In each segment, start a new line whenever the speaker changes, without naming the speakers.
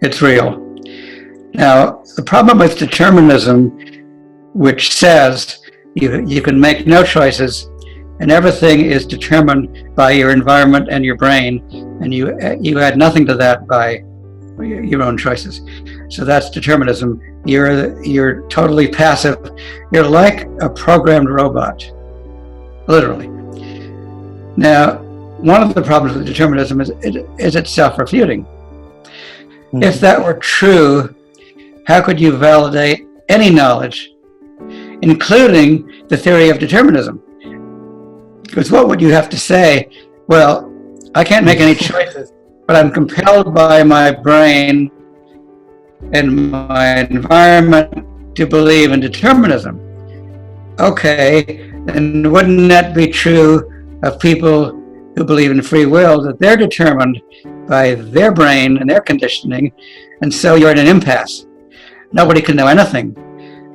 It's real. Now, the problem with determinism, which says you can make no choices and everything is determined by your environment and your brain, and you add nothing to that by your own choices. So that's determinism. You're totally passive. You're like a programmed robot, literally. Now, one of the problems with determinism is it's self-refuting. Mm-hmm. If that were true, how could you validate any knowledge, including the theory of determinism? Because what would you have to say? Well, I can't make any choices, but I'm compelled by my brain and my environment to believe in determinism. Okay, and wouldn't that be true of people who believe in free will, that they're determined by their brain and their conditioning, and so you're in an impasse. Nobody can know anything,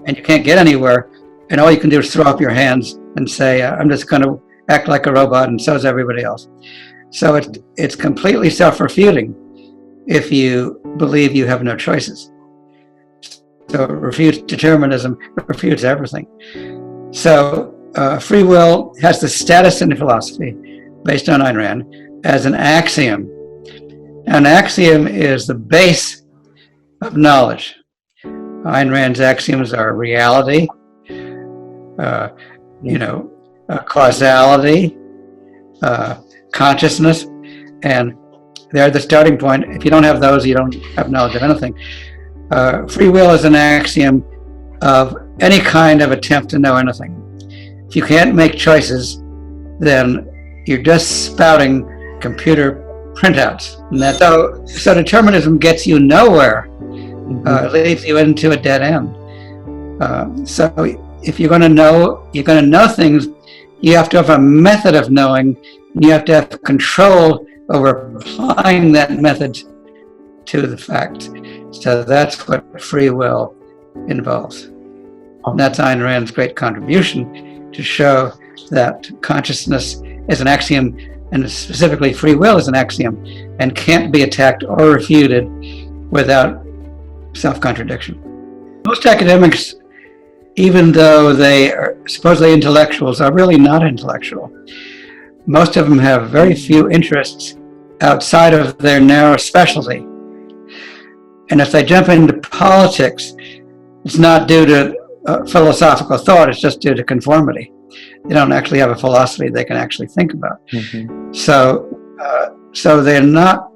and you can't get anywhere, and all you can do is throw up your hands and say, I'm just going to act like a robot, and so is everybody else. So it's completely self-refuting if you believe you have no choices. So it refutes determinism, it refutes everything. So free will has the status in philosophy, based on Ayn Rand, as an axiom. An axiom is the base of knowledge. Ayn Rand's axioms are reality, causality, consciousness, and they're the starting point. If you don't have those, you don't have knowledge of anything. Free will is an axiom of any kind of attempt to know anything. If you can't make choices, then you're just spouting computer printouts. And so determinism gets you nowhere. It leads you into a dead end. So if you're going to know things, you have to have a method of knowing, and you have to have control over applying that method to the fact. So that's what free will involves. And that's Ayn Rand's great contribution to show that consciousness is an axiom, and specifically free will is an axiom, and can't be attacked or refuted without self-contradiction. Most academics, even though they are supposedly intellectuals, are really not intellectual. Most of them have very few interests outside of their narrow specialty. And if they jump into politics, it's not due to philosophical thought, it's just due to conformity. They don't actually have a philosophy they can actually think about. Mm-hmm. So they're not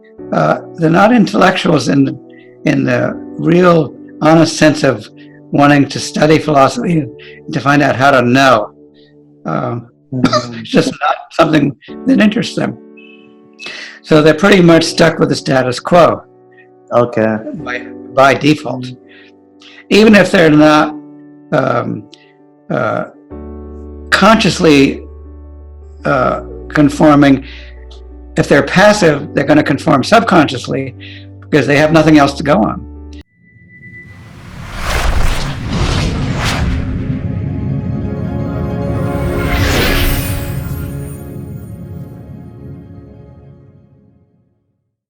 intellectuals in the real honest sense of wanting to study philosophy to find out how to know. It's just not something that interests them. So they're pretty much stuck with the status quo.
Okay.
By default. Even if they're not consciously conforming, if they're passive, they're going to conform subconsciously because they have nothing else to go on.